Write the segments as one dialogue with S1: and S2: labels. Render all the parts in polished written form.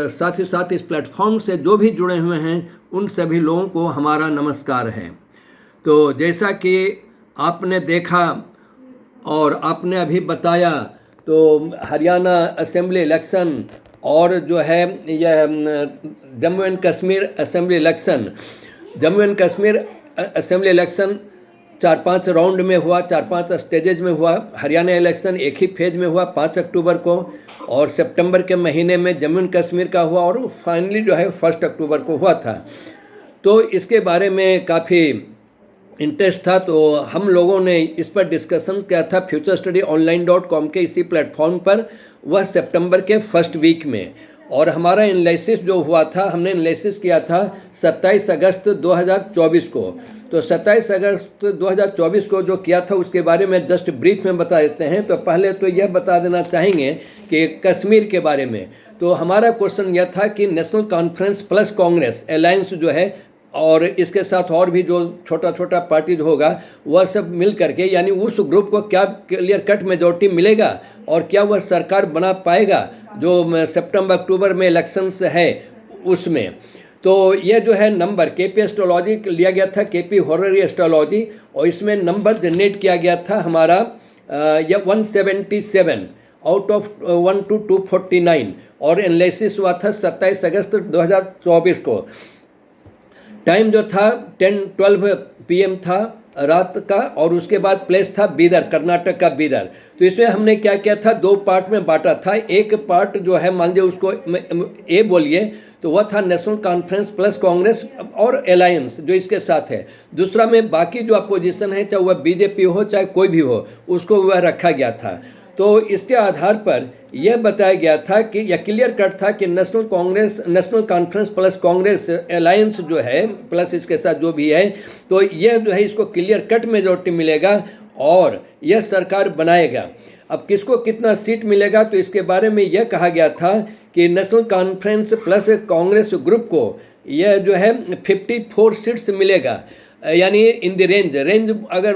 S1: साथ ही साथ इस प्लेटफॉर्म से जो भी जुड़े हुए हैं उन सभी लोगों को हमारा नमस्कार है। तो जैसा कि आपने देखा और आपने अभी बताया, तो हरियाणा असेंबली इलेक्शन और जो है यह Jammu and Kashmir assembly election, Jammu and Kashmir assembly election 4-5 round में हुआ, 4-5 स्टेजेज में हुआ। हरियाणा इलेक्शन एक ही फेज में हुआ 5 अक्टूबर को, और सितंबर के महीने में जम्मू एंड कश्मीर का हुआ, और फाइनली जो है 1 अक्टूबर को हुआ था। तो इसके बारे में काफ़ी इंटरेस्ट था, तो हम लोगों ने इस पर डिस्कशन किया था futurestudyonline.com के इसी प्लेटफॉर्म पर, वह सितंबर के फर्स्ट वीक में। और हमारा एनालिसिस जो हुआ था, हमने एनालिसिस किया था 27 अगस्त 2024 को। तो 27 अगस्त 2024 को जो किया था उसके बारे में जस्ट ब्रीफ में बता देते हैं। तो पहले तो यह बता देना चाहेंगे कि कश्मीर के बारे में, तो हमारा क्वेश्चन यह था कि national conference plus Congress alliance जो है, और इसके साथ और भी जो छोटा छोटा पार्टी होगा, वह सब मिल करके, यानी उस ग्रुप को क्या क्लियर कट मेजॉरिटी मिलेगा और क्या वह सरकार बना पाएगा जो सितंबर अक्टूबर में इलेक्शंस है उसमें। तो यह जो है नंबर केपी एस्ट्रोलॉजी लिया गया था, केपी हॉररी एस्ट्रोलॉजी, और इसमें नंबर जनरेट किया गया था हमारा यह 177 आउट ऑफ 1 to 249, और एनालिसिस हुआ था 27 अगस्त 2024 को। टाइम जो था 10-12 PM था रात का, और उसके बाद प्लेस था बीदर, कर्नाटक का बीदर। तो इसमें हमने क्या किया था, 2 पार्ट में बांटा था। एक पार्ट जो है मान लीजिए उसको ए बोलिए, तो वह था नेशनल कॉन्फ्रेंस प्लस कांग्रेस और अलायंस जो इसके साथ है। दूसरा में बाकी जो अपोजिशन है, चाहे वह बीजेपी हो चाहे कोई भी हो, उसको वह रखा गया था। तो इसके आधार पर यह बताया गया था कि यह क्लियर कट था कि national conference plus Congress alliance जो है, प्लस इसके साथ जो भी है, तो यह जो है इसको क्लियर कट मेजॉरिटी मिलेगा और यह सरकार बनाएगा। अब किसको कितना सीट मिलेगा, तो इसके बारे में यह कहा गया था कि national conference plus Congress group को यह जो है 54 सीट्स मिलेगा, यानी इन द रेंज अगर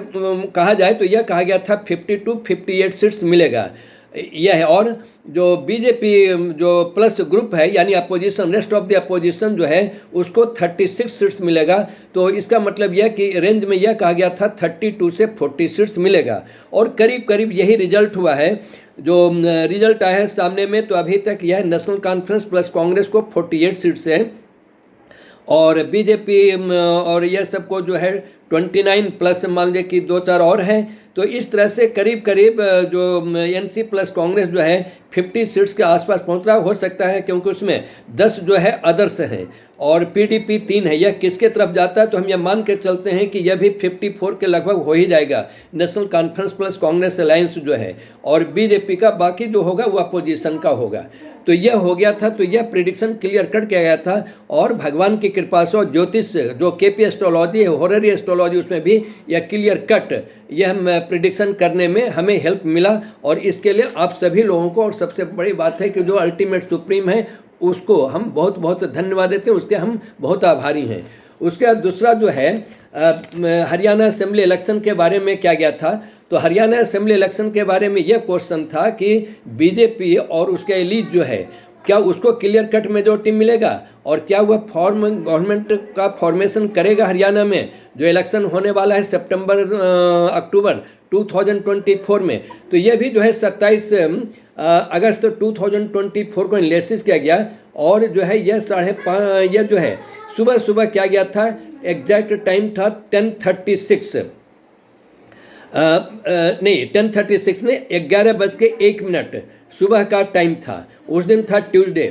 S1: कहा जाए तो यह कहा गया था 50 to 58 सीट्स मिलेगा यह है। और जो बीजेपी जो प्लस ग्रुप है, यानी opposition, rest of the opposition जो है, उसको 36 सीट्स मिलेगा। तो इसका मतलब यह कि रेंज में यह कहा गया था 32 से 40 सीट्स मिलेगा, और करीब करीब यही रिजल्ट हुआ है। जो रिजल्ट आया है सामने में, तो अभी तक यह नेशनल कॉन्फ्रेंस प्लस कांग्रेस को 48 सीट्स है, और बीजेपी और यह सबको जो है 29 प्लस मान लीजिए कि 2-4 और हैं। तो इस तरह से करीब करीब जो एनसी प्लस कांग्रेस जो है 50 सीट्स के आसपास पहुंच रहा हो सकता है, क्योंकि उसमें 10 जो है अदर्स हैं और पीडीपी 3 है। यह किसके तरफ जाता है, तो हम यह मान के चलते हैं कि यह भी 54 के लगभग हो ही जाएगा, national conference plus Congress alliance जो है, और बीजेपी का बाकी जो होगा वो अपोजिशन का होगा। तो यह हो गया था, तो यह प्रिडिक्शन क्लियर कट किया गया था, और भगवान की कृपा से ज्योतिष जो केपी एस्ट्रोलॉजी है, हॉररी एस्ट्रोलॉजी, उसमें भी यह क्लियर कट यह प्रिडिक्शन करने में हमें हेल्प मिला। और इसके लिए आप सभी लोगों को, और सबसे बड़ी बात है कि जो अल्टीमेट सुप्रीम है उसको हम बहुत बहुत धन्यवाद देते हैं, उसके हम बहुत आभारी हैं। उसके बाद दूसरा जो है हरियाणा असेंबली इलेक्शन के बारे में क्या गया था, तो हरियाणा असेंबली इलेक्शन के बारे में यह क्वेश्चन था कि बीजेपी और उसके एलीट जो है, क्या उसको क्लियर कट मेजॉरिटी मिलेगा, और क्या वह गवर्नमेंट का फॉर्मेशन करेगा हरियाणा में, जो इलेक्शन होने वाला है सितंबर अक्टूबर 2024 में। तो यह भी जो है 27 अगस्त 2024 को एनालिसिस किया गया, और जो है यह 5:30 यह जो है सुबह क्या गया था, एग्जैक्ट टाइम था 10:36 नहीं 10:36 में 11:01 सुबह का टाइम था। उस दिन था ट्यूसडे,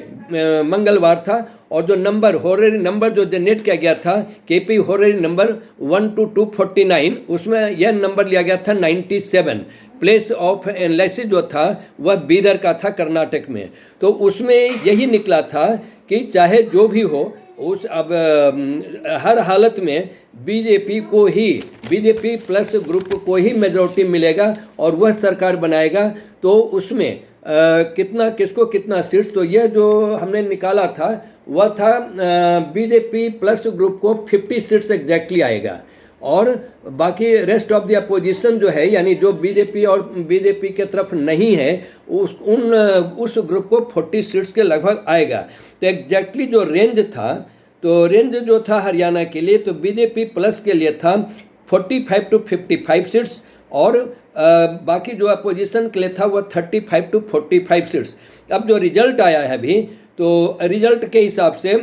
S1: मंगलवार था, और जो नंबर हॉररी नंबर जो जनरेट किया गया था, केपी हॉररी नंबर 1 to 249, उसमें यह नंबर लिया गया था 97। प्लेस ऑफ एनालिसिस जो था वह बीदर का था, कर्नाटक में। तो उसमें यही निकला था कि चाहे जो भी हो, उस अब हर हालत में बीजेपी प्लस ग्रुप को ही मेजॉरिटी मिलेगा और वह सरकार बनाएगा। तो उसमें किसको कितना सीट्स, तो यह जो हमने निकाला था वह था बीजेपी प्लस ग्रुप को 50 सीट्स एग्जैक्टली आएगा, और बाकी रेस्ट ऑफ द अपोजिशन जो है, यानी जो बीजेपी और बीजेपी के तरफ नहीं है, उस ग्रुप को 40 सीट्स के लगभग आएगा। तो एग्जैक्टली जो रेंज था, तो रेंज जो था हरियाणा के लिए, तो बीजेपी प्लस के लिए था 45 to 55 सीट्स, और बाकी जो अपोजिशन के लिए था वो 35 to 45 सीट्स। अब जो रिजल्ट आया है अभी, तो रिजल्ट के हिसाब से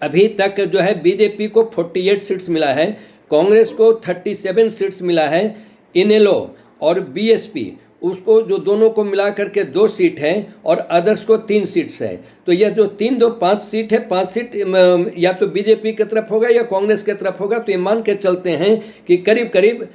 S1: अभी तक जो है बीजेपी को 48 सीट्स मिला है, कांग्रेस को 37 सीट्स मिला है, इनेलो और बीएसपी उसको जो दोनों को मिला करके 2 सीट है, और अदर्स को 3 सीट्स है। तो यह जो 5 सीट है, 5 सीट या तो बीजेपी की तरफ होगा या कांग्रेस की तरफ होगा। तो ये मान के चलते हैं कि करीब करीब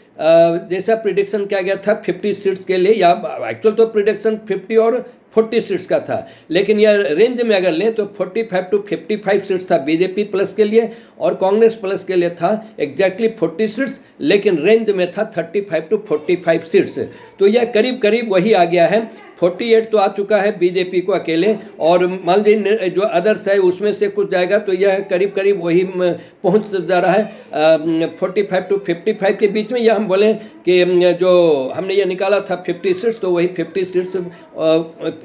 S1: जैसा प्रिडिक्शन किया गया था 50 सीट्स के लिए, या एक्चुअल तो प्रिडिक्शन 50 और 40 सीट्स का था, लेकिन यह रेंज में अगर लें तो 45 to 55 सीट्स था बीजेपी प्लस के लिए, और कांग्रेस प्लस के लिए था एग्जैक्टली 40 सीट्स, लेकिन रेंज में था 35 to 45 सीट्स। तो यह करीब करीब वही आ गया है। 48 तो आ चुका है बीजेपी को अकेले, और मान लीजिए जो अदर्स है उसमें से कुछ जाएगा, तो यह करीब करीब वही पहुंच जा रहा है 45 to 55 के बीच में। यह हम बोलें कि जो हमने ये निकाला था 50 सीट्स, तो वही 50 सीट्स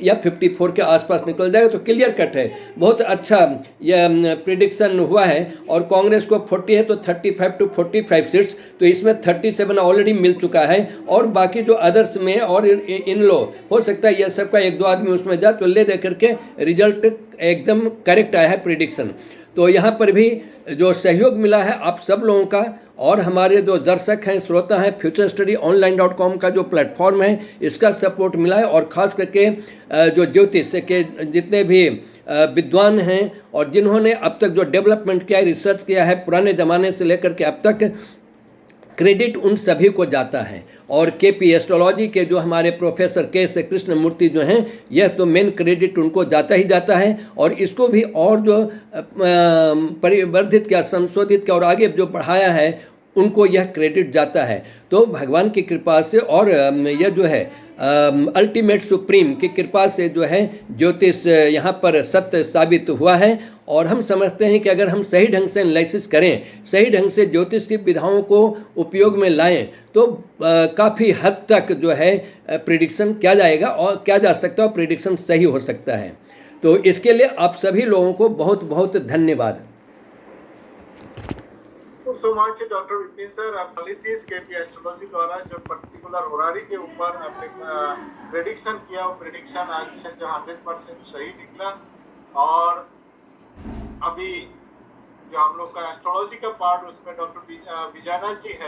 S1: या 54 के आसपास निकल जाएगा। तो क्लियर कट है, बहुत अच्छा यह प्रिडिक्शन हुआ है। और कांग्रेस को 40 है तो 35 to 45 सीट्स, तो इसमें 37 ऑलरेडी मिल चुका है, और बाकी जो अदर्स में और इन लो हो सकता है यह सबका 1-2 आदमी उसमें जा, तो ले दे करके रिजल्ट एकदम करेक्ट आया है प्रिडिक्शन। तो यहाँ पर भी जो सहयोग मिला है आप सब लोगों का, और हमारे जो दर्शक हैं, श्रोता हैं, futurestudyonline.com का जो प्लेटफॉर्म है इसका सपोर्ट मिला है, और ख़ास करके जो ज्योतिष के जितने भी विद्वान हैं और जिन्होंने अब तक जो डेवलपमेंट किया है, रिसर्च किया है पुराने ज़माने से लेकर के अब तक, क्रेडिट उन सभी को जाता है। और केपी एस्ट्रोलॉजी के जो हमारे प्रोफेसर के कृष्णमूर्ति जो हैं, यह तो मेन क्रेडिट उनको जाता ही जाता है, और इसको भी और जो परिवर्धित किया, संशोधित किया और आगे जो बढ़ाया है, उनको यह क्रेडिट जाता है। तो भगवान की कृपा से और यह जो है अल्टीमेट सुप्रीम की कृपा से जो है ज्योतिष यहाँ पर सत्य साबित हुआ है। और हम समझते हैं कि अगर हम सही ढंग से एनालिसिस करें, सही ढंग से ज्योतिष की विधाओं को उपयोग में लाएं, तो काफ़ी हद तक जो है प्रिडिक्शन किया जाएगा और किया जा सकता है, और प्रिडिक्शन सही हो सकता है। तो इसके लिए आप सभी लोगों को बहुत बहुत धन्यवाद।
S2: So much doctor Vipin sir, analysis KP astrology द्वारा जो पर्टिकुलर होरारी के ऊपर आपने प्रेडिक्शन किया, वो प्रेडिक्शन आज जो 100% सही निकला। और अभी जो हम लोग का एस्ट्रोलॉजी का पार्ट, उसमें डॉक्टर विजयनाथ जी है।